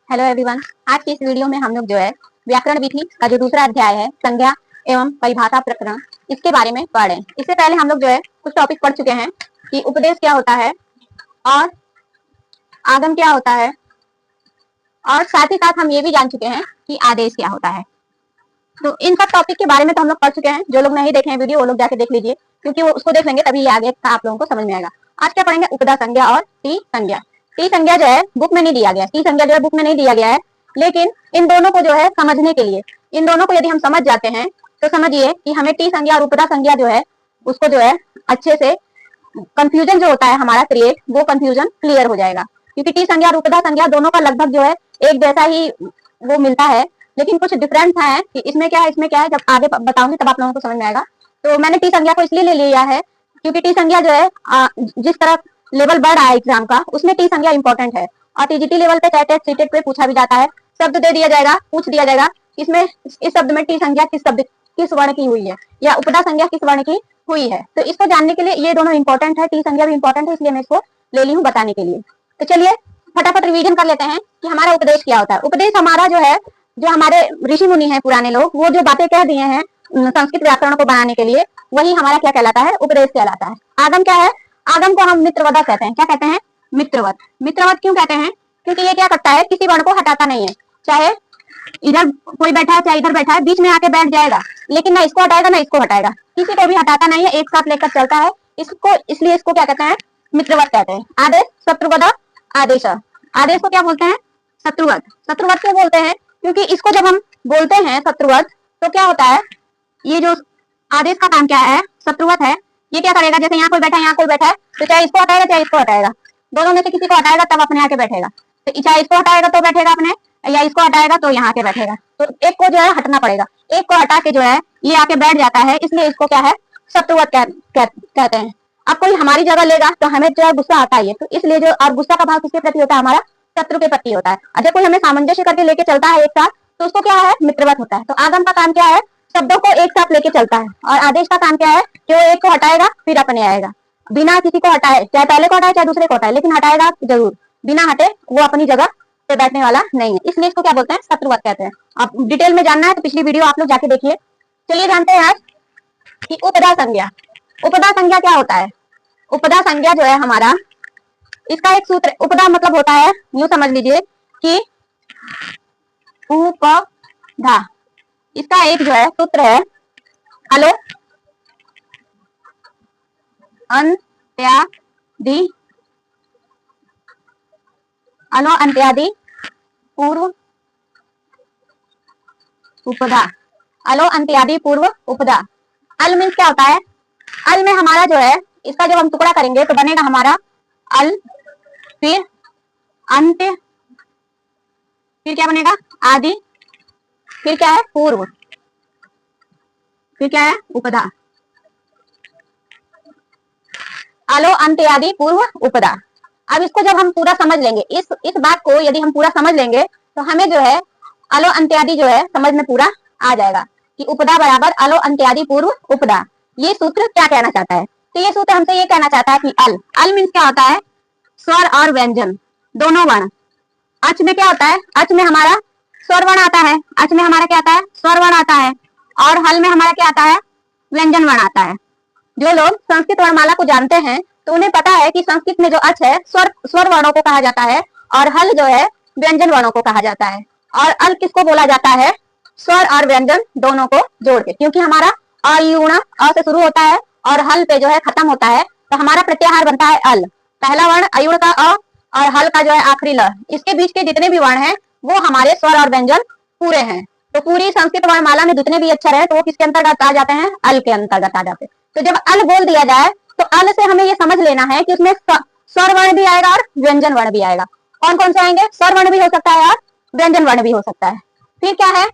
Hello everyone. आज की इस वीडियो में हम लोग जो है व्याकरण विधि का जो दूसरा अध्याय है संज्ञा एवं परिभाषा प्रकरण, इसके बारे में पढ़ रहे हैं। इससे पहले हम लोग जो है कुछ टॉपिक पढ़ चुके हैं कि उपदेश क्या होता है और आगम क्या होता है, और साथ ही साथ हम ये भी जान चुके हैं कि आदेश क्या होता है। तो इन सब टॉपिक के बारे में तो हम लोग पढ़ चुके हैं। जो लोग नहीं देखे हैं वीडियो वो लोग जाके देख लीजिए, क्योंकि वो उसको देख लेंगे तभी ये आगे का आप लोगों को समझ में आएगा। आज क्या पढ़ेंगे? उपदा संज्ञा और टी संज्ञा। टी संज्ञा जो है बुक में नहीं दिया गया, टी संज्ञा जो है बुक में नहीं दिया गया है, लेकिन इन दोनों को जो है समझने के लिए, इन दोनों को यदि हम समझ जाते हैं तो समझिए कि हमें टी संज्ञा और उपदा संज्ञा जो है उसको जो है अच्छे से कंफ्यूजन जो होता है हमारा क्रिएट, वो कंफ्यूजन क्लियर हो जाएगा। क्योंकि टी संज्ञा और उपदा संज्ञा दोनों का लगभग जो है एक जैसा ही वो मिलता है, लेकिन कुछ डिफरेंस है कि इसमें क्या है इसमें क्या है, जब आगे बताऊंगी तब आप लोगों को समझ में आएगा। तो मैंने टी संज्ञा को इसलिए ले लिया है क्योंकि टी संज्ञा जो है जिस तरह लेवल बढ़ रहा है एग्जाम का, उसमें टी संज्ञा इंपॉर्टेंट है। और टीजीटी लेवल पे टेट सीटेट पे पूछा भी जाता है, शब्द दे दिया जाएगा, पूछ दिया जाएगा इसमें इस शब्द में टी संज्ञा किस वर्ण की हुई है या उपदा संज्ञा किस वर्ण की हुई है। तो इसको जानने के लिए ये दोनों इंपॉर्टेंट है, टी संज्ञा भी इंपॉर्टेंट है, इसलिए मैं इसको ले ली हूँ बताने के लिए। तो चलिए फटाफट रिवीजन कर लेते हैं कि हमारा उपदेश क्या होता है। उपदेश हमारा जो है, जो हमारे ऋषि मुनि हैं पुराने लोग, वो जो बातें कह दिए हैं संस्कृत व्याकरण को बनाने के लिए, वही हमारा क्या कहलाता है? उपदेश कहलाता है। आगम क्या है? आगम को हम मित्रवत कहते हैं। क्या कहते हैं? मित्रवत। मित्रवत क्यों कहते हैं? क्योंकि ये क्या करता है, किसी वर्ण को हटाता नहीं है। चाहे इधर कोई बैठा है चाहे इधर बैठा है, बीच में आके बैठ जाएगा, लेकिन ना इसको हटाएगा ना इसको हटाएगा, किसी को भी हटाता नहीं है, एक साथ लेकर चलता है इसको, इसलिए इसको क्या कहते हैं? मित्रवत कहते हैं। आदेश शत्रुवद आदेश। आदेश को क्या बोलते हैं? शत्रुवत। शत्रुवत क्यों बोलते हैं? क्योंकि इसको जब हम बोलते हैं शत्रुवत तो क्या होता है, ये जो आदेश का काम क्या है, शत्रुवत है, ये क्या करेगा, जैसे यहाँ कोई बैठा है यहाँ कोई बैठा है, तो चाहे इसको हटाएगा चाहे इसको हटाएगा, दोनों में से किसी को हटाएगा तब अपने आके बैठेगा। तो चाहे इसको हटाएगा तो बैठेगा अपने, या इसको हटाएगा तो यहाँ के बैठेगा। तो एक को जो है हटना पड़ेगा, एक को हटा के जो है ये आके बैठ जाता है, इसलिए इसको क्या है? शत्रुवत कहते हैं। अब कोई हमारी जगह लेगा तो हमें जो है गुस्सा आता ही है, तो इसलिए जो, और गुस्सा का भाव किसके प्रति होता है? हमारा शत्रु के प्रति होता है। अगर कोई हमें सामंजस्य करके लेके चलता है एक साथ, तो उसको क्या है? मित्रवत होता है। तो आगम का काम क्या है? शब्दों को एक साथ लेके चलता है। और आदेश का काम क्या है? कि वो एक को हटाएगा फिर अपने आएगा, बिना किसी को हटाए, चाहे पहले को हटाए चाहे दूसरे को हटाए, लेकिन हटाएगा जरूर, बिना हटे वो अपनी जगह पे बैठने वाला नहीं है, इसलिए इसको क्या बोलते हैं? शत्रुवत कहते हैं। आप डिटेल में जानना है तो पिछली वीडियो आप लोग जाके देखिए। चलिए जानते हैं आज कि उपदा संज्ञा। उपदा संज्ञा क्या होता है? उपदा संज्ञा जो है हमारा, इसका एक सूत्र, उपदा मतलब होता है, यूं समझ लीजिए कि उपधा, इसका एक जो है सूत्र है, अलो अंत्यादि, अलो अंत्यादि पूर्व उपदा। अलो अंत्यादि पूर्व उपदा। अल मीन्स क्या होता है? अल में हमारा जो है, इसका जब हम टुकड़ा करेंगे तो बनेगा हमारा अल, फिर अंत्य, फिर क्या बनेगा? आदि, फिर क्या है? पूर्व, फिर क्या है? उपदा। अलो अंत्यादि पूर्व उपदा। अब इसको जब हम पूरा समझ लेंगे, इस बात को यदि हम पूरा समझ लेंगे तो हमें जो है अलो अंत्यादि जो है समझ में पूरा आ जाएगा कि उपदा बराबर अलो अंत्यादि पूर्व उपदा। ये सूत्र क्या कहना चाहता है? तो ये सूत्र हमसे ये कहना चाहता है कि अल मीन्स क्या होता है? स्वर और व्यंजन दोनों वर्ण। अच में क्या होता है? अच में हमारा स्वर वर्ण आता है, अच में हमारा क्या आता है? स्वर वर्ण आता है। और हल में हमारा क्या आता है? व्यंजन वर्ण आता है। जो लोग संस्कृत वर्णमाला को जानते हैं तो उन्हें पता है कि संस्कृत में जो अच है स्वर वर्णों को कहा जाता है, और हल जो है व्यंजन वर्णों को कहा जाता है। और अल किसको बोला जाता है? स्वर और व्यंजन दोनों को जोड़ के, क्योंकि हमारा अयुण अ से शुरू होता है और हल पे जो है खत्म होता है, तो हमारा प्रत्याहार बनता है अल। पहला वर्ण अयुण का अ और हल का जो है आखिरी ल, इसके बीच के जितने भी वर्ण हैं वो हमारे स्वर और व्यंजन पूरे हैं। तो पूरी संस्कृत वर्णमाला में जितने भी अक्षर है तो वो किसके अंतर्गत आ जाते हैं? अल के अंतर्गत आ जाते हैं। तो जब अल बोल दिया जाए तो अल से हमें ये समझ लेना है कि उसमें स्वर वर्ण भी आएगा और व्यंजन वर्ण भी आएगा। कौन कौन से आएंगे? स्वर वर्ण भी हो सकता है और व्यंजन वर्ण भी हो सकता है। फिर क्या है?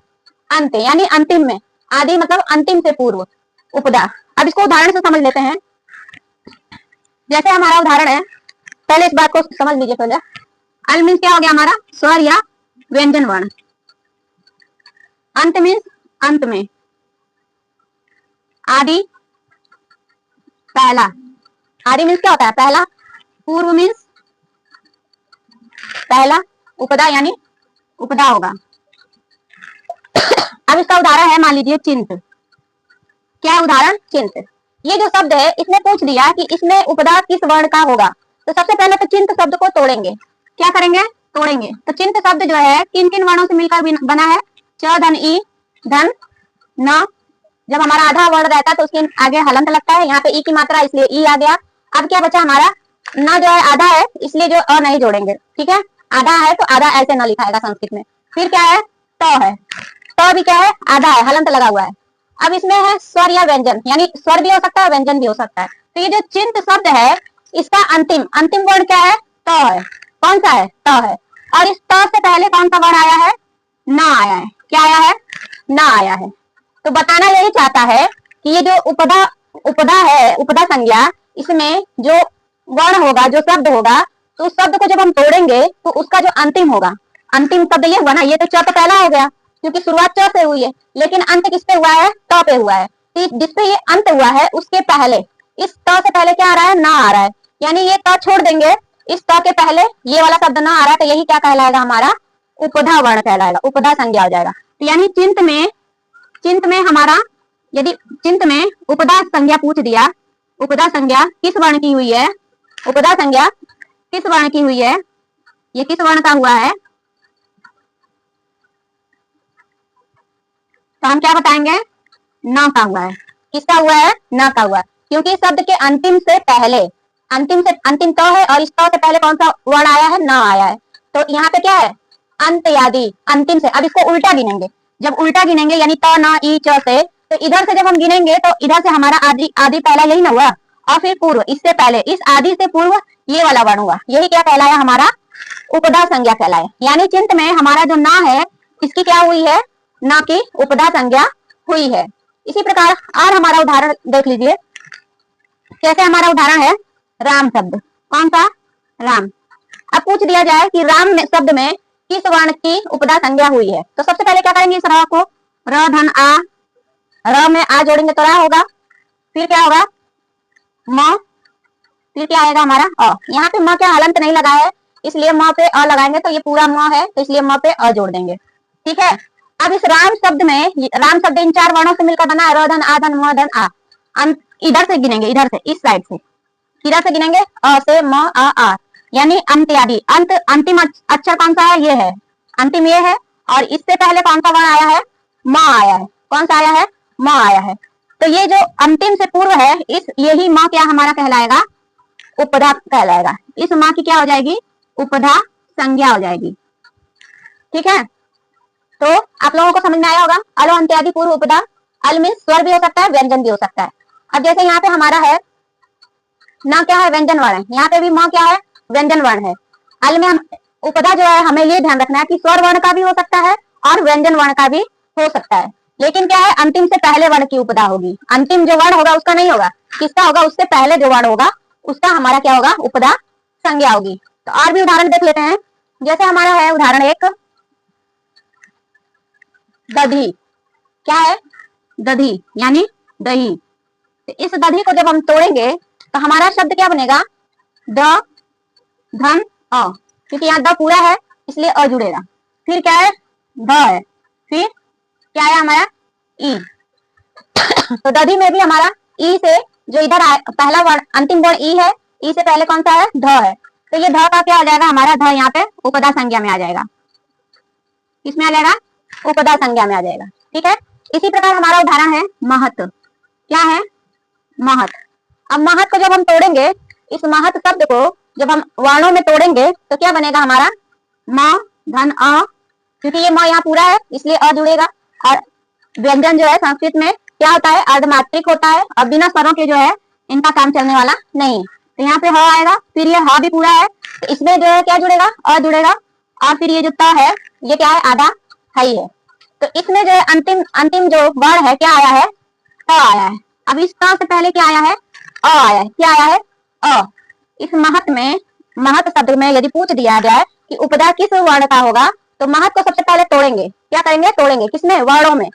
अंत, यानी अंतिम में, आदि मतलब अंतिम से पूर्व, उपदा। अब इसको उदाहरण से समझ लेते हैं। जैसे हमारा उदाहरण है, पहले इस बात को समझ लीजिए पहले। अल मीन्स क्या हो गया हमारा? स्वर या व्यंजन वर्ण। अंत मीन्स अंत में। आदि पहला, आदि मीन्स क्या होता है? पहला। पूर्व मीन्स पहला। उपदा यानी उपधा होगा। अब इसका उदाहरण है, मान लीजिए चिंत। क्या है उदाहरण? चिंत। ये जो शब्द है इसने पूछ दिया कि इसमें उपधा किस वर्ण का होगा, तो सबसे पहले तो चिंत शब्द को तोड़ेंगे। क्या करेंगे? तोड़ेंगे। तो चिंत शब्द जो है किन किन वर्णों से मिलकर बना है? च धन ई धन न। जब हमारा आधा वर्ण रहता है तो उसके आगे हलंत लगता है, यहाँ पे ई की मात्रा इसलिए ई आ गया। अब क्या बचा हमारा? न जो है आधा है इसलिए जो अ नहीं जोड़ेंगे, ठीक है। आधा है तो आधा ऐसे न लिखाएगा संस्कृत में। फिर क्या है? त है, त भी क्या है? आधा है, हलंत लगा हुआ है। अब इसमें है स्वर या व्यंजन, यानी स्वर भी हो सकता है व्यंजन भी हो सकता है। तो ये जो चिंत शब्द है इसका अंतिम अंतिम वर्ण क्या है? त है। कौन सा है? त है। और इस त से पहले कौन सा वर्ण आया है? न आया है। क्या आया है? न आया है। तो बताना यही चाहता है कि ये जो उपधा उपधा है, उपधा संज्ञा, इसमें जो वर्ण होगा, जो शब्द होगा, तो उस शब्द को जब हम तोड़ेंगे तो उसका जो अंतिम होगा, अंतिम शब्द ये हुआ ना, ये तो च तो पहला हो गया क्योंकि शुरुआत च से हुई है, लेकिन अंत किस पे हुआ है? त पे हुआ है। तो जिसपे ये अंत हुआ है उसके पहले, इस त से पहले क्या आ रहा है? ना आ रहा है, यानी ये त छोड़ देंगे, इस त के पहले ये वाला शब्द ना आ रहा है, तो यही क्या कहलाएगा? हमारा उपधा वर्ण कहलाएगा, उपधा संज्ञा हो जाएगा। तो यानी चिंत में हमारा, यदि चिंत में उपधा संज्ञा पूछ दिया, उपधा संज्ञा किस वर्ण की हुई है? उपधा संज्ञा किस वर्ण की हुई है? ये किस वर्ण का हुआ है? तो हम क्या बताएंगे? न का हुआ है। किसका हुआ है? न का हुआ है, क्योंकि शब्द के अंतिम से पहले, अंतिम तो है और इस तो से पहले कौन सा वर्ण आया है? न आया है। तो यहाँ पे क्या है? अंत यादि अंतिम से। अब इसको उल्टा गिनेंगे, जब उल्टा गिनेंगे यानी त न ई च से, तो इधर से जब हम गिनेंगे तो इधर से हमारा आदि आदि पहला यही ना हुआ, और फिर पूर्व, इससे पहले, इस आदि से पूर्व ये वाला वर्ण हुआ, यही क्या कहलाया? हमारा उपधा संज्ञा कहलाया। यानी चिंत में हमारा जो ना है इसकी क्या हुई है? ना की उपधा संज्ञा हुई है। इसी प्रकार और हमारा उदाहरण देख लीजिए। कैसे हमारा उदाहरण है? राम शब्द। कौन सा? राम। अब पूछ दिया जाए कि राम शब्द में किस वर्ण की उपधा संज्ञा हुई है, तो सबसे पहले क्या करेंगे? इस र को, र धन आ, र में आ जोड़ेंगे तो रा होगा, फिर क्या होगा? म, फिर क्या आएगा हमारा? अ। यहाँ पे म क्या हलंत नहीं लगा है, इसलिए म पे अ लगाएंगे, तो ये पूरा म है तो इसलिए म पे अ जोड़ देंगे, ठीक है। अब इस राम शब्द में, राम शब्द इन चार वर्णों से मिलकर बना है, र धन आ धन म धन आ। इधर से गिनेंगे, इधर से, इस साइड से, किधर से गिनेंगे? अ से म आ, यानी अंत आदि। अंत अंतिम अक्षर कौन सा है? ये है, अंतिम ये है, और इससे पहले कौन सा वर्ण आया है? म आया है। कौन सा आया है? म आया है। तो ये जो अंतिम से पूर्व है, इस यही म क्या हमारा कहलाएगा? उपधा कहलाएगा। इस म की क्या हो जाएगी? उपधा संज्ञा हो जाएगी, ठीक है। तो आप लोगों को समझ में आया होगा। अलो अंत्य आदि पूर्व उपधा। अल में स्वर भी हो सकता है व्यंजन भी हो सकता है। अब जैसे यहाँ पे हमारा है ना, क्या है? व्यंजन वर्ण है। यहाँ पे भी म क्या है? व्यंजन वर्ण है। अल में हम उपधा जो है, हमें ये ध्यान रखना है कि स्वर वर्ण का भी हो सकता है और व्यंजन वर्ण का भी हो सकता है, लेकिन क्या है? अंतिम से पहले वर्ण की उपधा होगी। अंतिम जो वर्ण होगा उसका नहीं होगा, किसका होगा? उससे पहले जो वर्ण होगा उसका हमारा क्या होगा? उपधा संज्ञा होगी। तो और भी उदाहरण देख लेते हैं। जैसे हमारा है उदाहरण एक, दधी। क्या है? दधी यानी दही। तो इस दधी को जब हम तोड़ेंगे तो हमारा शब्द क्या बनेगा? द धन अ, क्योंकि यहाँ द पूरा है इसलिए अ जुड़ेगा। फिर क्या है? ध है, फिर क्या है हमारा? ई। तो दधी में भी हमारा ई से जो इधर पहला वर्ण, अंतिम वर्ण ई है, ई से पहले कौन सा है? ध है। तो ये ध का क्या आ जाएगा हमारा? ध यहाँ पे उपधा संज्ञा में आ जाएगा। किसमें आ जाएगा? उपधा संज्ञा में आ जाएगा, ठीक है। इसी प्रकार हमारा उदाहरण है महत। क्या है? महत। अब महत को जब हम तोड़ेंगे, इस महत शब्द को जब हम वर्णों में तोड़ेंगे तो क्या बनेगा हमारा? म धन अ, क्योंकि ये म यहाँ पूरा है इसलिए अ जुड़ेगा। और व्यंजन जो है संस्कृत में क्या होता है? अर्धमात्रिक होता है, और बिना स्वरों के जो है इनका काम चलने वाला नहीं। तो यहाँ पे ह आएगा, फिर ये ह भी पूरा है तो इसमें जो है क्या जुड़ेगा? अ जुड़ेगा, और फिर ये जो त है ये क्या है? आधा है ही है। तो इसमें जो है अंतिम अंतिम जो वर्ण है क्या आया है? त आया है। अब इस त से पहले क्या आया है? अ आया है। क्या आया है? अ। इस महत में, महत शब्द में यदि पूछ दिया जाए कि उपधा किस वर्ण का होगा, तो महत को सबसे पहले तोड़ेंगे। क्या करेंगे? तोड़ेंगे। किसमें? वर्णों में,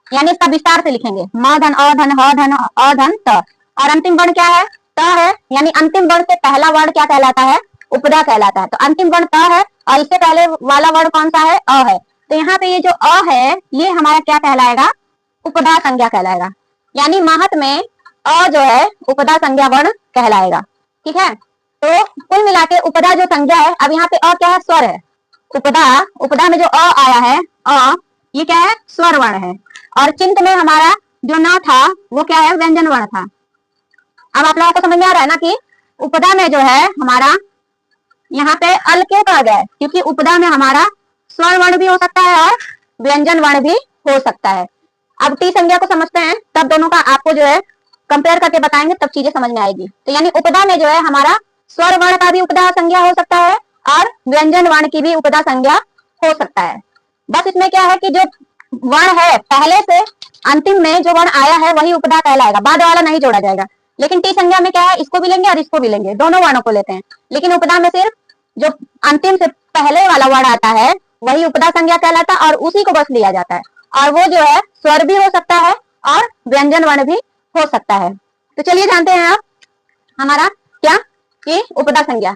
यानी इसका विस्तार से लिखेंगे। म धन अ धन ह धन अ धन त। और अंतिम वर्ण क्या है? त है, यानी अंतिम वर्ण से पहला वर्ण क्या कहलाता है? उपदा कहलाता है। तो अंतिम वर्ण त है और इससे पहले वाला वर्ण कौन सा है? अ है। तो यहाँ पे ये जो अ है ये हमारा क्या कहलाएगा? उपदा संज्ञा कहलाएगा। यानी महत में अ जो है उपदा संज्ञा वर्ण कहलाएगा। ठीक है, तो कुल मिला के उपदा जो संज्ञा है, अब यहाँ पे अ क्या है? स्वर है। उपदा, उपदा में जो अ आया है, अ ये क्या है? स्वर वर्ण है। और चिंत में हमारा जो न था वो क्या है? व्यंजन वर्ण था। अब आप लोगों को समझ में आ रहा है ना कि उपदा में जो है हमारा यहाँ पे अल क्यों कहा गया है? क्योंकि उपदा में हमारा स्वर वर्ण भी हो सकता है और व्यंजन वर्ण भी हो सकता है। अब टी संज्ञा को समझते हैं, तब दोनों का आपको जो है कंपेयर करके बताएंगे, तब चीजें समझ में आएगी। तो यानी उपदा में जो है हमारा स्वर वर्ण का भी उपदा संज्ञा हो सकता है और व्यंजन वर्ण की भी उपदा संज्ञा हो सकता है। बस इसमें क्या है कि जो वर्ण है पहले से अंतिम में जो वर्ण आया है वही उपदा कहलाएगा, बाद वाला नहीं जोड़ा जाएगा। लेकिन टी संज्ञा में क्या है? इसको भी लेंगे और इसको भी लेंगे, दोनों वर्णों को लेते हैं। लेकिन उपदा में सिर्फ जो अंतिम से पहले वाला वर्ण आता है वही उपदा संज्ञा कहलाता है और उसी को बस लिया जाता है। और वो जो है स्वर भी हो सकता है और व्यंजन वर्ण भी हो सकता है। तो चलिए जानते हैं आप हमारा क्या कि उपदा संज्ञा।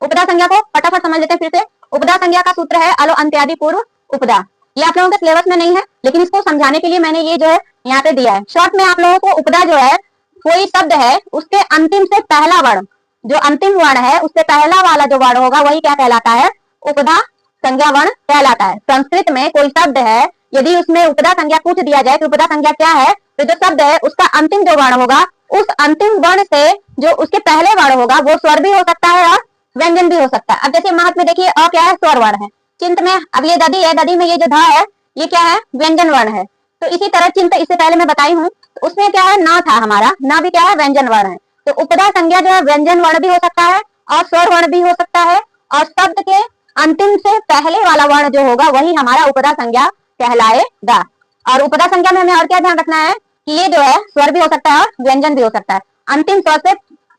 उपदा संज्ञा को फटाफट समझ लेते हैं फिर से। उपदा संज्ञा का सूत्र है अलो अंत्यादि पूर्व उपदा। ये आप लोगों के सिलेबस में नहीं है, लेकिन इसको समझाने के लिए मैंने ये जो है यहाँ पे दिया है। शॉर्ट में आप लोगों को उपदा जो है कोई शब्द है उसके अंतिम से पहला वर्ण, जो अंतिम वर्ण है उससे पहला वाला जो वर्ण होगा वही क्या कहलाता है? उपदा संज्ञा वर्ण कहलाता है। संस्कृत में कोई शब्द है, यदि उसमें उपदा संज्ञा पूछ दिया जाए कि उपदा संज्ञा क्या है, तो जो शब्द है उसका अंतिम जो वर्ण होगा उस अंतिम वर्ण से जो उसके पहले वर्ण होगा वो स्वर भी हो सकता है और व्यंजन भी हो सकता है। अब जैसे महत में देखिए अ क्या है? स्वर वर्ण है। चिंत में अब ये दधी है, दधी में ये जो धा है ये क्या है? व्यंजन वर्ण है। तो इसी तरह चिंत इससे पहले मैं बताई हूँ, तो उसमें क्या है? न था हमारा, न भी क्या है? व्यंजन वर्ण है। तो उपदा संज्ञा जो है व्यंजन वर्ण भी हो सकता है और स्वर वर्ण भी हो सकता है, और शब्द के अंतिम से पहले वाला वर्ण जो होगा वही हमारा उपदा संज्ञा कहलाएगा। और उपदा संज्ञा में हमें और क्या ध्यान रखना है कि ये जो है स्वर भी हो सकता है और व्यंजन भी हो सकता है। अंतिम स्वर से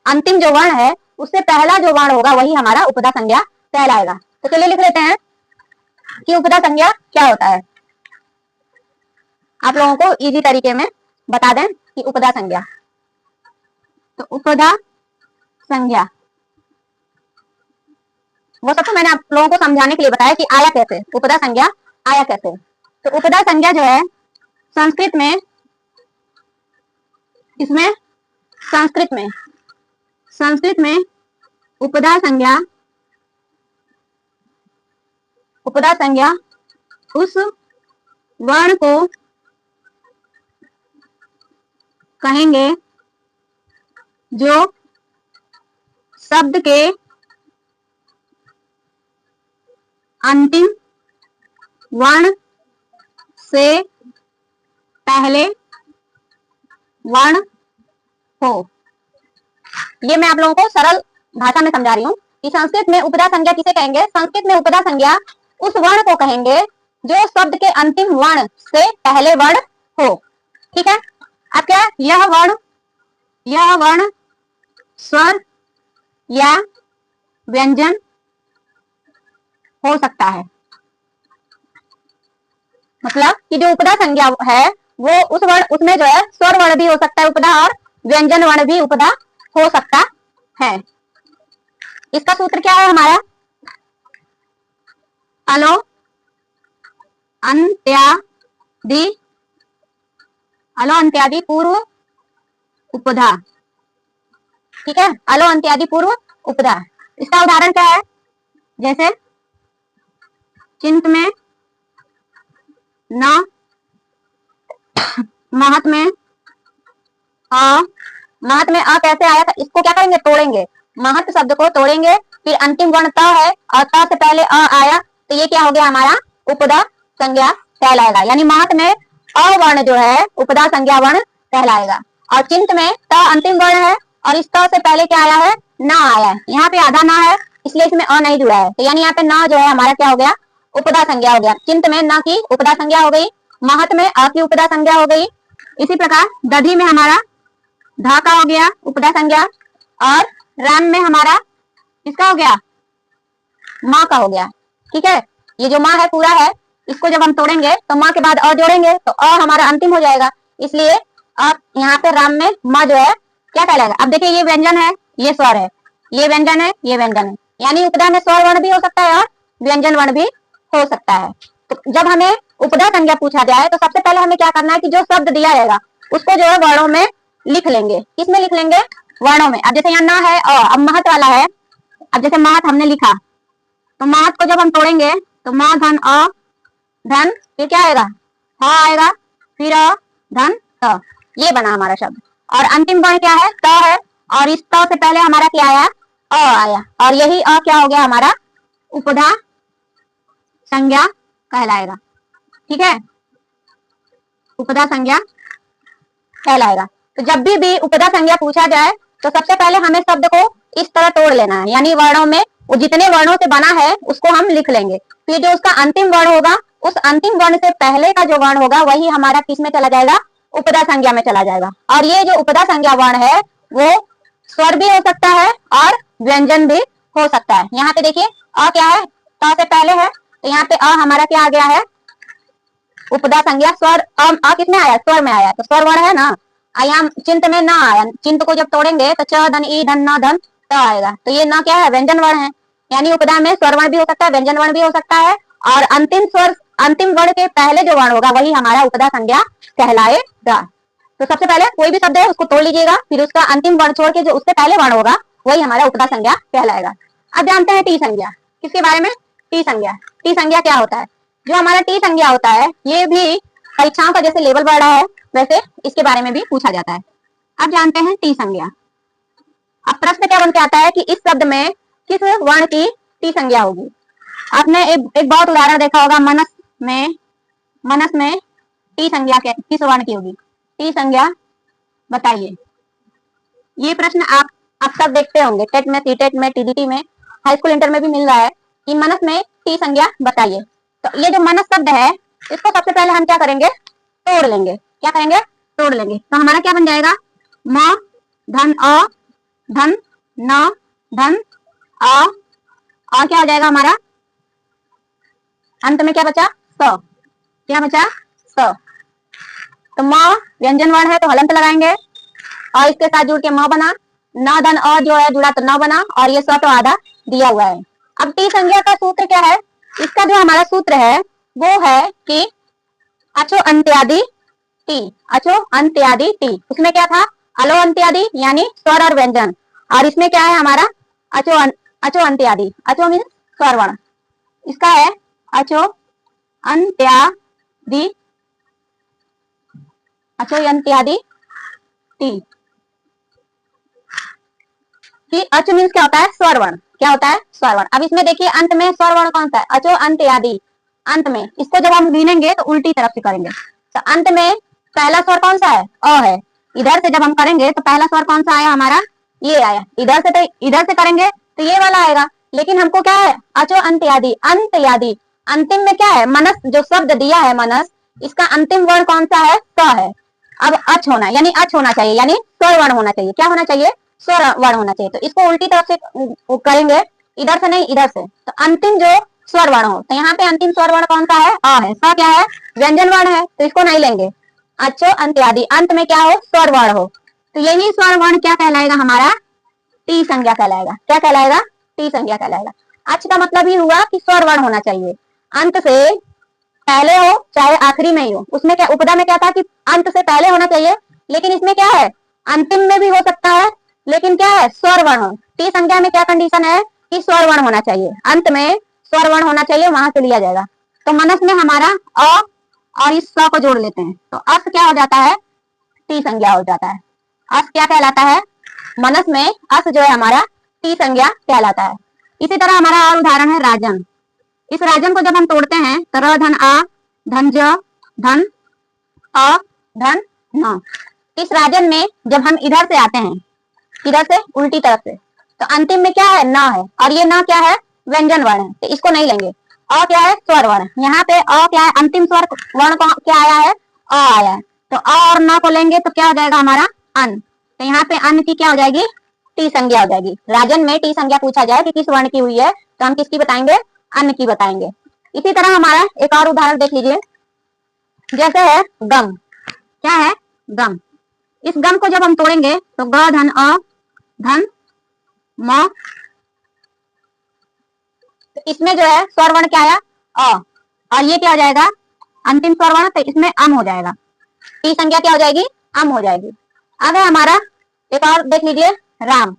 अंतिम जो वर्ण है उससे पहला जो वर्ण होगा वही हमारा उपदा संज्ञा कहलाएगा। तो चलिए लिख लेते हैं कि उपदा संज्ञा क्या होता है। आप लोगों को इजी तरीके में बता दें कि उपदा संज्ञा, तो उपदा संज्ञा वो सब तो मैंने आप लोगों को समझाने के लिए बताया कि आया कैसे, उपदा संज्ञा आया कैसे। तो उपदा संज्ञा जो है संस्कृत में, इसमें संस्कृत में उपदा संज्ञा उस वर्ण को कहेंगे जो शब्द के अंतिम वर्ण से पहले वर्ण हो। ये मैं आप लोगों को सरल भाषा में समझा रही हूँ कि संस्कृत में उपदा संज्ञा किसे कहेंगे? संस्कृत में उपदा संज्ञा उस वर्ण को कहेंगे जो शब्द के अंतिम वर्ण से पहले वर्ण हो। ठीक है, अब क्या? यह वर्ण स्वर या व्यंजन हो सकता है। मतलब कि जो उपदा संज्ञा है वो उस वर्ण, उसमें जो है स्वर वर्ण भी हो सकता है उपदा और व्यंजन वर्ण भी उपदा हो सकता है। इसका सूत्र क्या है हमारा? अलो अंत्यादि पूर्व उपदा। ठीक है, अलो अंत्यादि पूर्व उपदा। इसका उदाहरण क्या है? जैसे चिंत में न, महत में अ। महत में अ कैसे आया था? इसको क्या करेंगे? तोड़ेंगे। महत शब्द को तोड़ेंगे, फिर अंतिम वर्ण त है और त से पहले अ आया, तो ये क्या हो गया? हमारा उपदा संज्ञा कहलाएगा। यानी महत में अ वर्ण जो है उपदा संज्ञा वर्ण कहलाएगा। और चिंत में त अंतिम वर्ण है और इस त से पहले क्या आया है? न आया है। यहाँ पे आधा न है इसलिए इसमें अ नहीं जुड़ा है, तो यानी यहाँ पे न जो है हमारा क्या हो गया? उपदा संज्ञा हो गया। चिंत में न की उपदा संज्ञा हो गई, महत में अ की उपदा संज्ञा हो गई। इसी प्रकार दधी में हमारा धा का हो गया उपदा संज्ञा, और राम में हमारा किसका हो गया? माँ का हो गया। ठीक है, ये जो माँ है पूरा है, इसको जब हम तोड़ेंगे तो माँ के बाद अ जोड़ेंगे तो अ हमारा अंतिम हो जाएगा, इसलिए अब यहाँ पे राम में माँ जो है क्या कहलाएगा? अब देखिए ये व्यंजन है, ये स्वर है, ये व्यंजन है, ये व्यंजन है, यानी उपधा में स्वर वर्ण भी हो सकता है और व्यंजन वर्ण भी हो सकता है। तो जब हमें उपधा संज्ञा पूछा जाए तो सबसे पहले हमें क्या करना है कि जो शब्द दिया रहेगा उसको जो है वर्णों में लिख लेंगे। किसमें लिख लेंगे? वर्णों में। अब जैसे यहाँ ना है अब महत वाला है। अब जैसे महत हमने लिखा तो महत को जब हम तोड़ेंगे तो म धन अ धन, फिर क्या आएगा? ह आएगा, फिर अ धन त, ये बना हमारा शब्द। और अंतिम वर्ण क्या है? त है, और इस त से पहले हमारा क्या आया? अ आया, और यही अ क्या हो गया हमारा? उपधा संज्ञा कहलाएगा। ठीक है, उपधा संज्ञा कहलाएगा। तो जब भी उपधा संज्ञा पूछा जाए तो सबसे पहले हमें शब्द को इस तरह तोड़ लेना है, यानी वर्णों में वो जितने वर्णों से बना है उसको हम लिख लेंगे। फिर जो उसका अंतिम वर्ण होगा उस अंतिम वर्ण से पहले का जो वर्ण होगा वही हमारा किस में चला जाएगा? उपधा संज्ञा में चला जाएगा। और ये जो उपधा संज्ञा वर्ण है वो स्वर भी हो सकता है और व्यंजन भी हो सकता है। यहाँ पे देखिए अ क्या है? त से पहले है, तो यहाँ पे अ हमारा क्या आ गया है? उपधा संज्ञा। स्वर किस में आया? स्वर में आया, तो स्वर वर्ण है ना। यहाँ चिंत में ना आया, चिंत को जब तोड़ेंगे तो च धन ई धन न धन त आएगा, तो ये ना क्या है? व्यंजन वर्ण है। यानी उपधा में स्वर वर्ण भी हो सकता है, व्यंजन वर्ण भी हो सकता है, और अंतिम वर्ण के पहले जो वर्ण होगा वही हमारा उपधा संज्ञा कहलाएगा। तो सबसे पहले कोई भी शब्द है उसको तोड़ लीजिएगा, फिर उसका अंतिम वर्ण छोड़ के जो उससे पहले वर्ण होगा वही हमारा उपधा संज्ञा कहलाएगा। अब जानते हैं टी संज्ञा। किसके बारे में? टी संज्ञा। टी संज्ञा क्या होता है? जो हमारा टी संज्ञा होता है ये भी परीक्षाओं का जैसे लेवल बढ़ रहा है वैसे इसके बारे में भी पूछा जाता है। अब जानते हैं टी संज्ञा। अब प्रश्न क्या बन के आता है कि इस शब्द में किस वर्ण की टी संज्ञा होगी? आपने एक बहुत उदाहरण देखा होगा, मनस में टी संज्ञा किस वर्ण की होगी? टी संज्ञा बताइए। ये प्रश्न आप सब देखते होंगे, टेट में, सीटेट में, टीडीटी में, हाई स्कूल इंटर में भी मिल रहा है कि मनस में टी संज्ञा बताइए। तो ये जो मनस शब्द है इसको सबसे पहले हम क्या करेंगे? तोड़ लेंगे। क्या करेंगे? तोड़ लेंगे। तो हमारा क्या बन जाएगा? म धन अ धन न धन अ, और क्या हो जाएगा हमारा? अंत में क्या बचा? स। क्या बचा? स। तो म व्यंजन वर्ण है तो हलंत लगाएंगे, और इसके साथ जुड़ के म बना, न धन अ जो है जुड़ा तो न बना, और ये स तो आधा दिया हुआ है। अब टी संज्ञा का सूत्र क्या है? इसका जो हमारा सूत्र है वो है कि अचो अंत्यादि टी। अचो अंत्यादि टी, उसमें क्या था? अलो अंत्यादि यानी स्वर और व्यंजन, और इसमें क्या है हमारा? अचो अंत्यादि। अचो मीन स्वर वर्ण, इसका है अचो अंत्यादि, अचो अंत्यादि टी। कि अच मीन्स क्या होता है? स्वर वर्ण। क्या होता है? स्वर वर्ण। अब इसमें देखिए अंत में स्वर वर्ण कौन सा है? अचो अंत्यादि। अंत में इसको जब हम गिनेंगे तो उल्टी तरफ से करेंगे, तो अंत में पहला स्वर कौन सा है? अ है। इधर से जब हम करेंगे तो पहला स्वर कौन सा आया हमारा? ये आया। इधर से करेंगे तो ये वाला आएगा, लेकिन हमको क्या है? अचो अंत्यादि, अंत्यादि। अंतिम में क्या है? मनस, जो शब्द दिया है मनस, इसका अंतिम वर्ण कौन सा है? स है। अब अच होना, यानी अच होना चाहिए, यानी स्वर वर्ण होना चाहिए। क्या होना चाहिए? स्वर वर्ण होना चाहिए। तो इसको उल्टी तरफ से करेंगे, इधर से नहीं इधर से, तो अंतिम जो स्वर वर्ण हो, तो यहाँ पे अंतिम स्वर वर्ण कौन सा है? अ है। स क्या है? व्यंजन वर्ण है, तो इसको नहीं लेंगे। अच्छो अंत्यादि, अंत में क्या हो? स्वर वर्ण हो, तो यही स्वर वर्ण क्या कहलाएगा हमारा? टी संज्ञा कहलाएगा। क्या कहलाएगा? टी संज्ञा कहलाएगा। अच्छ का मतलब ही हुआ कि स्वर वर्ण होना चाहिए, अंत से पहले हो चाहे आखिरी में ही हो। उसमें क्या, उपधा में क्या था कि अंत से पहले होना चाहिए, लेकिन इसमें क्या है? अंतिम में भी हो सकता है, लेकिन क्या है? स्वर वर्ण हो। टी संज्ञा में क्या कंडीशन है कि स्वर वर्ण होना चाहिए, अंत में स्वर वर्ण होना चाहिए, वहां से लिया जाएगा। तो मनस में हमारा अ और इस स को जोड़ लेते हैं तो अर्थ क्या हो जाता है? टी संज्ञा हो जाता है। अर्थ क्या कहलाता है? मनस में अर्थ जो है हमारा टी संज्ञा कहलाता है। इसी तरह हमारा और उदाहरण है राजन। इस राजन को जब हम तोड़ते हैं तो र धन आ धन ज धन अ धन न। इस राजन में जब हम इधर से आते हैं, इधर से उल्टी तरफ से, तो अंतिम में क्या है? न है, और ये न क्या है? व्यंजन वर्ण है, तो इसको नहीं लेंगे। अ क्या है? स्वर वर्ण। यहाँ पे अ क्या है? अंतिम स्वर वर्ण को क्या आया है? अ आया है, तो अ और न को लेंगे तो क्या हो जाएगा हमारा? अन। तो यहाँ पे अन की क्या हो जाएगी? टी संज्ञा हो जाएगी। राजन में टी संज्ञा पूछा जाए कि किस वर्ण की हुई है तो हम किसकी बताएंगे? अन्न की बताएंगे। इसी तरह हमारा एक और उदाहरण देख लीजिए, जैसे है गम। क्या है? गम। इस गम को जब हम तोड़ेंगे तो ग धन अ धन म तो इसमें जो है स्वर वर्ण क्या आया, अ, और ये क्या हो जाएगा, अंतिम स्वर वर्ण, तो इसमें अम हो जाएगा, टी संज्ञा क्या हो जाएगी, अम हो जाएगी। अब है हमारा एक और देख लीजिए, राम।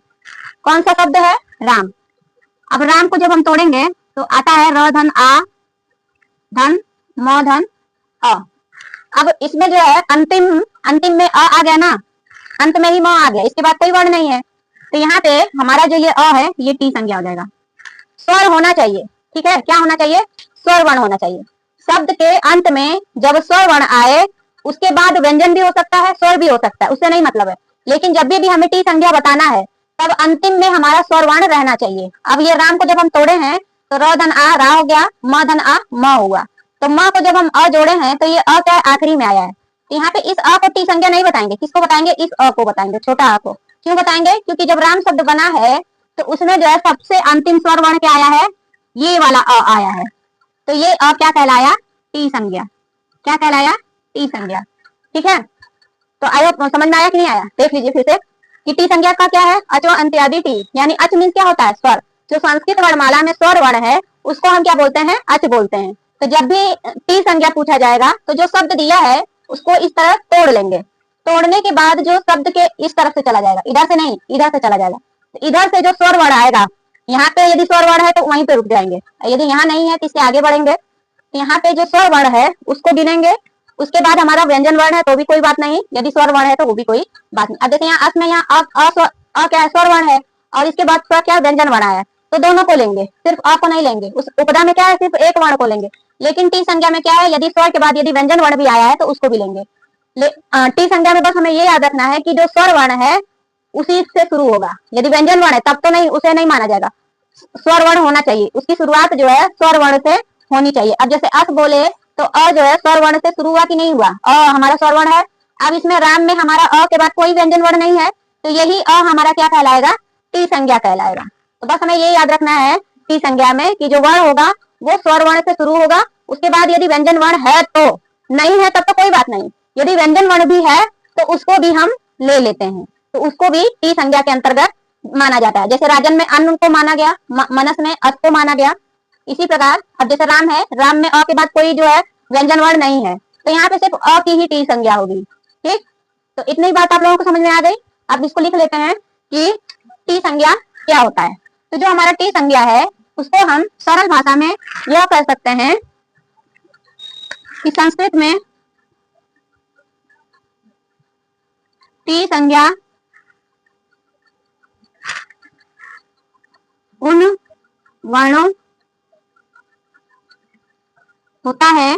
कौन सा शब्द है, राम। अब राम को जब हम तोड़ेंगे तो आता है र धन आ धन म धन अ। अब इसमें जो है अंतिम अंतिम में अ आ गया ना, अंत में ही म आ गया, इसके बाद कोई वर्ण नहीं है, तो यहाँ पे हमारा जो ये अ है ये टी संज्ञा हो जाएगा। स्वर होना चाहिए, ठीक है, क्या होना चाहिए, स्वर वर्ण होना चाहिए। शब्द के अंत में जब स्वर वर्ण आए उसके बाद व्यंजन भी हो सकता है, स्वर भी हो सकता है, उससे नहीं मतलब है, लेकिन जब भी हमें टी संज्ञा बताना है तब अंतिम में हमारा स्वर वर्ण रहना चाहिए। अब ये राम को जब हम तोड़े हैं तो र धन आ रा हो गया, म धन आ म हुआ, तो म को जब हम अ जोड़े हैं तो ये अ क्या आखिरी में आया है, तो यहाँ पे इस अ को टी संज्ञा नहीं बताएंगे, किसको बताएंगे, इस अ को बताएंगे, छोटा अ को। क्यों बताएंगे, क्योंकि जब राम शब्द बना है तो उसमें जो है सबसे अंतिम स्वर वर्ण क्या आया है, ये वाला अ आया है, तो ये अ क्या कहलाया, टी संज्ञा। क्या कहलाया, टी संज्ञा। ठीक है, तो आया, समझ में आया कि नहीं आया, देख लीजिए फिर से कि टी संज्ञा का क्या है, अच व अंत्यादि टी, यानी अच मीन्स क्या होता है, स्वर। जो संस्कृत वर्णमाला में स्वर वर्ण है उसको हम क्या बोलते हैं, अच बोलते हैं। तो जब भी टी संज्ञा पूछा जाएगा तो जो शब्द दिया है उसको इस तरह तोड़ लेंगे, तोड़ने के बाद जो शब्द के इस तरफ से चला जाएगा, इधर से नहीं, इधर से चला जाएगा, तो इधर से जो स्वर वर्ण आएगा, यहाँ पे यदि स्वर वर्ण है तो वहीं पे रुक जाएंगे, यदि यहाँ नहीं है तो इससे आगे बढ़ेंगे, यहाँ पे जो स्वर वर्ण है उसको गिनेंगे, उसके बाद हमारा व्यंजन वर्ण है तो भी कोई बात नहीं, यदि स्वर वर्ण है तो वो भी कोई बात नहीं। अब देखिए यहाँ अस में यहाँ अ क्या है, स्वर वर्ण है, और इसके बाद स्वर क्या व्यंजन वर्ण आया, तो दोनों को लेंगे, सिर्फ अ को नहीं लेंगे। उस उपदा में क्या है, सिर्फ एक वर्ण को लेंगे, लेकिन टी संज्ञा में क्या है, यदि स्वर के बाद यदि व्यंजन वर्ण भी आया है तो उसको भी लेंगे। टी संज्ञा में बस हमें ये याद रखना है कि जो स्वर वर्ण है उसी से शुरू होगा, यदि व्यंजन वर्ण है तब तो नहीं, उसे नहीं माना जाएगा, स्वर वर्ण होना चाहिए, उसकी शुरुआत जो है स्वर वर्ण से होनी चाहिए। अब जैसे अस बोले तो अ जो है स्वर वर्ण से शुरू हुआ कि नहीं हुआ, अ हमारा स्वर वर्ण है। अब इसमें राम में हमारा अ के बाद कोई व्यंजन वर्ण नहीं है, तो यही अ हमारा क्या कहलाएगा, टी संज्ञा कहलाएगा। तो बस हमें ये याद रखना है टी संज्ञा में कि जो वर्ण होगा वो स्वर वर्ण से शुरू होगा, उसके बाद यदि व्यंजन वर्ण है तो, नहीं है तब तो कोई बात नहीं, यदि व्यंजन वर्ण भी है तो उसको भी हम ले लेते हैं, तो उसको भी टी संज्ञा के अंतर्गत माना जाता है। जैसे राजन में अन्न को माना गया, मनस में अस को माना गया, इसी प्रकार अब जैसे राम है, राम में अ के बाद कोई जो है व्यंजन वर्ण नहीं है, तो यहाँ पे सिर्फ अ की ही टी संज्ञा होगी। ठीक, तो इतनी बात आप लोगों को समझ में आ गई। अब इसको लिख लेते हैं कि टी संज्ञा क्या होता है। तो जो हमारा टी संज्ञा है उसको हम सरल भाषा में यह कह सकते हैं कि संस्कृत में टी संज्ञा उन वर्णों होता है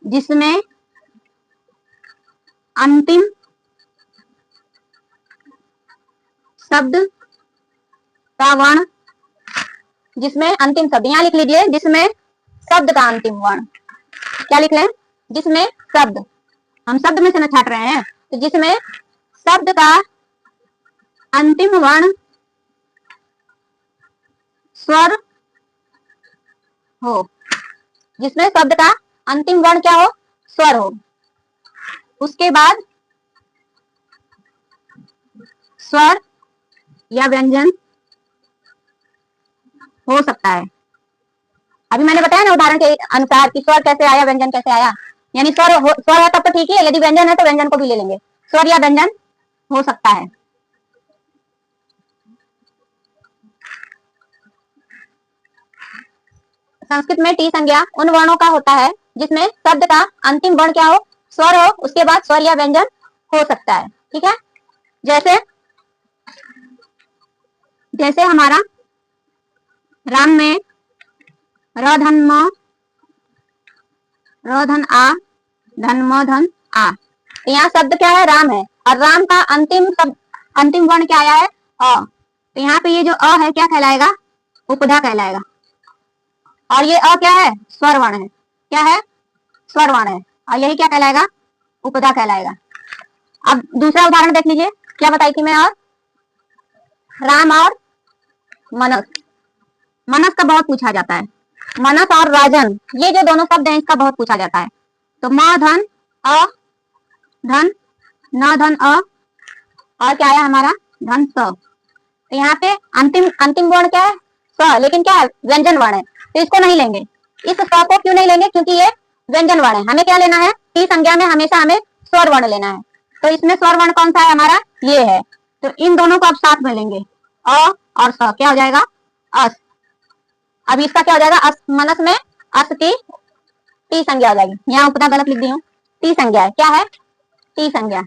जिसमें अंतिम शब्द का वर्ण, जिसमें अंतिम शब्द, यहाँ लिख लीजिए जिसमें शब्द का अंतिम वर्ण, क्या लिख लें, जिसमें शब्द, हम शब्द में से न छाट रहे हैं, तो जिसमें शब्द का अंतिम वर्ण स्वर हो, जिसमें शब्द का अंतिम वर्ण क्या हो, स्वर हो, उसके बाद स्वर या व्यंजन हो सकता है। अभी मैंने बताया ना उदाहरण के अनुसार कि स्वर कैसे आया, व्यंजन कैसे आया, यानी स्वर है तब तो ठीक है, यदि व्यंजन है तो व्यंजन को भी ले लेंगे, स्वर या व्यंजन हो सकता है। संस्कृत में टी संज्ञा उन वर्णों का होता है जिसमें शब्द का अंतिम वर्ण क्या हो, स्वर हो, उसके बाद स्वर या व्यंजन हो सकता है। ठीक है, जैसे जैसे हमारा राम में र धन म र धन आ धन म धन आ, तो यहाँ शब्द क्या है, राम है, और राम का अंतिम वर्ण क्या आया है, अ, तो यहाँ पे ये जो अ है क्या कहलाएगा, उपधा कहलाएगा, और ये अ क्या है, स्वर वर्ण है, क्या है, स्वर वर्ण है, और यही क्या कहलाएगा, उपधा कहलाएगा। अब दूसरा उदाहरण देख लीजिए, क्या बताई थी मैं, और राम और मनस, मनस का बहुत पूछा जाता है, मनस और राजन ये जो दोनों शब्द हैं इसका बहुत पूछा जाता है। तो म धन अ धन न धन अ, और क्या आया हमारा, धन स, तो यहाँ पे अंतिम अंतिम वर्ण क्या है? स्व, लेकिन क्या है? व्यंजन वर्ण है, तो इसको नहीं लेंगे। इस स्व को क्यों नहीं लेंगे? क्योंकि ये व्यंजन वर्ण है। हमें क्या लेना है? टी संज्ञा में हमेशा हमें स्वर वर्ण लेना है। तो इसमें स्वर वर्ण कौन सा है हमारा? ये है। तो इन दोनों को आप साथ में लेंगे, अ और स, क्या हो जाएगा? अस। अब इसका क्या हो जाएगा? अस मनस में अस की टी संज्ञा हो जाएगी। यहाँ उपदा गलत लिख दी हूँ, टी संज्ञा है। क्या है? टी संज्ञा।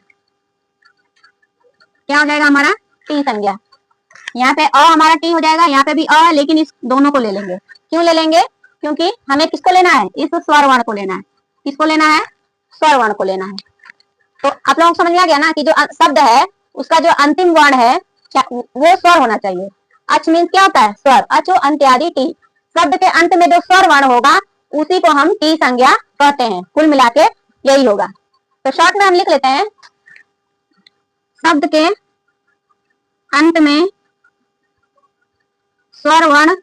क्या हो जाएगा हमारा? टी संज्ञा। यहाँ पे अ हमारा टी हो जाएगा, यहाँ पे भी अ, लेकिन इस दोनों को ले लेंगे। क्यों ले लेंगे? क्योंकि हमें किसको लेना है? इस स्वर वर्ण को लेना है। किसको लेना है? स्वर वर्ण को लेना है। तो आप लोगों को समझ में आ गया ना कि जो शब्द है उसका जो अंतिम वर्ण है वो स्वर होना चाहिए। अच मीन्स क्या होता है? स्वर। अचो अंत्यादि टी, शब्द के अंत में जो स्वर वर्ण होगा उसी को हम टी संज्ञा कहते हैं। कुल मिला के यही होगा। तो शॉर्ट में हम लिख लेते हैं, शब्द के अंत में स्वर वर्ण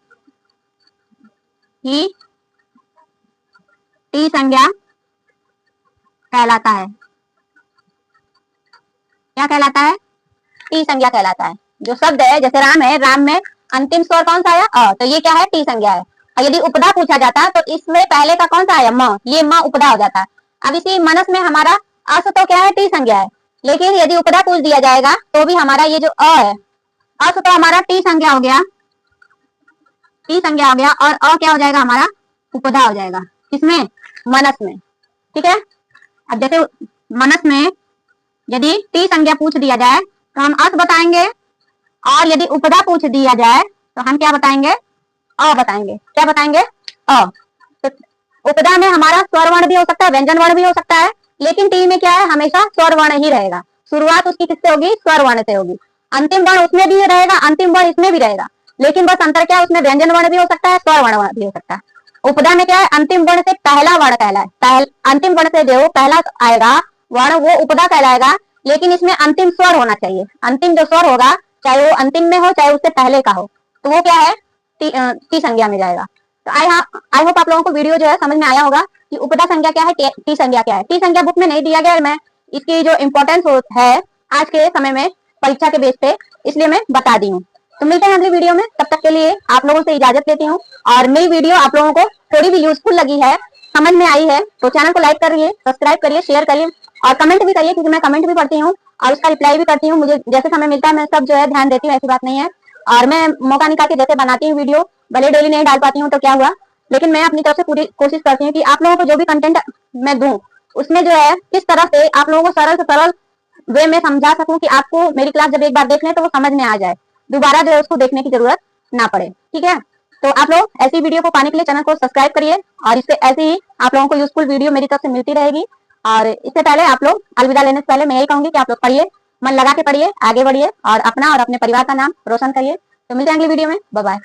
ही टी संज्ञा कहलाता है। क्या कहलाता है? टी संज्ञा कहलाता है। जो शब्द है, जैसे राम है, राम में अंतिम स्वर कौन सा आया? अ, तो ये क्या है? टी संज्ञा है। और यदि उपदा पूछा जाता तो इसमें पहले का कौन सा आया? म, ये म उपदा हो जाता। अब इसी मनस में हमारा अस तो क्या है? टी संज्ञा है। लेकिन यदि उपदा पूछ दिया जाएगा तो भी हमारा ये जो अ है, अस तो हमारा टी संज्ञा हो गया, टी संज्ञा हो गया, और अ क्या हो जाएगा हमारा? उपदा हो जाएगा। किसमें? मनस में। ठीक है। अब जैसे मनस में यदि टी संज्ञा पूछ दिया जाए तो हम अस बताएंगे, और यदि उपदा पूछ दिया जाए तो हम क्या बताएंगे? अ बताएंगे। क्या बताएंगे? अ। तो उपदा में हमारा स्वर वर्ण भी हो सकता है, व्यंजन वर्ण भी हो सकता है, लेकिन टी में क्या है? हमेशा स्वर वर्ण ही रहेगा। शुरुआत उसकी किससे होगी? स्वर वर्ण से होगी। अंतिम वर्ण उसमें भी रहेगा, अंतिम वर्ण इसमें भी रहेगा, लेकिन बस अंतर क्या है? उसमें व्यंजन वर्ण भी हो सकता है, स्वर वर्ण भी हो सकता है। उपदा में क्या है? अंतिम वर्ण से पहला वर्ण कहलाए, अंतिम वर्ण से जो पहला आएगा वर्ण वो उपदा कहलाएगा, लेकिन इसमें अंतिम स्वर होना चाहिए। अंतिम जो स्वर होगा, चाहे वो अंतिम में हो चाहे उससे पहले का हो, तो वो क्या है? टी संज्ञा में जाएगा। तो आई होप आप लोगों को वीडियो जो है समझ में आया होगा कि उपदा संज्ञा क्या है, टी संज्ञा क्या है। टी संज्ञा बुक में नहीं दिया गया है, मैं इसकी जो इम्पोर्टेंस है आज के समय में परीक्षा के बेस पे, इसलिए मैं बता दी हूँ। तो मिलते हैं अगली वीडियो में, तब तक के लिए आप लोगों से इजाजत लेती हूँ। और मेरी वीडियो आप लोगों को थोड़ी भी यूजफुल लगी है, समझ में आई है, तो चैनल को लाइक करिए, सब्सक्राइब करिए, शेयर करिए, और कमेंट भी करिए, क्योंकि मैं कमेंट भी पढ़ती हूँ और उसका रिप्लाई भी करती हूँ। मुझे जैसे समय मिलता है मैं सब जो है ध्यान देती हूँ, ऐसी बात नहीं है। और मैं मौका निकाल के जैसे बनाती हूँ वीडियो, भले डेली नहीं डाल पाती हूँ तो क्या हुआ, लेकिन मैं अपनी तरफ से पूरी कोशिश करती हूँ कि आप लोगों को जो भी कंटेंट मैं दूं उसमें जो है किस तरह से आप लोगों को सरल से सरल वे में समझा सकूं कि आपको मेरी क्लास जब एक बार देख लें तो वो समझ में आ जाए, दोबारा जो है उसको देखने की जरूरत ना पड़े। ठीक है। तो आप लोग ऐसी वीडियो को पाने के लिए चैनल को सब्सक्राइब करिए, और इससे ऐसी ही आप लोगों को यूजफुल वीडियो मेरी तरफ से मिलती रहेगी। और इससे पहले आप लोग अलविदा लेने से पहले मैं यही कहूंगी कि आप लोग पढ़िए, मन लगा के पढ़िए, आगे बढ़िए, और अपना और अपने परिवार का नाम रोशन करिए। तो मिलते हैं अगली वीडियो में। Bye bye.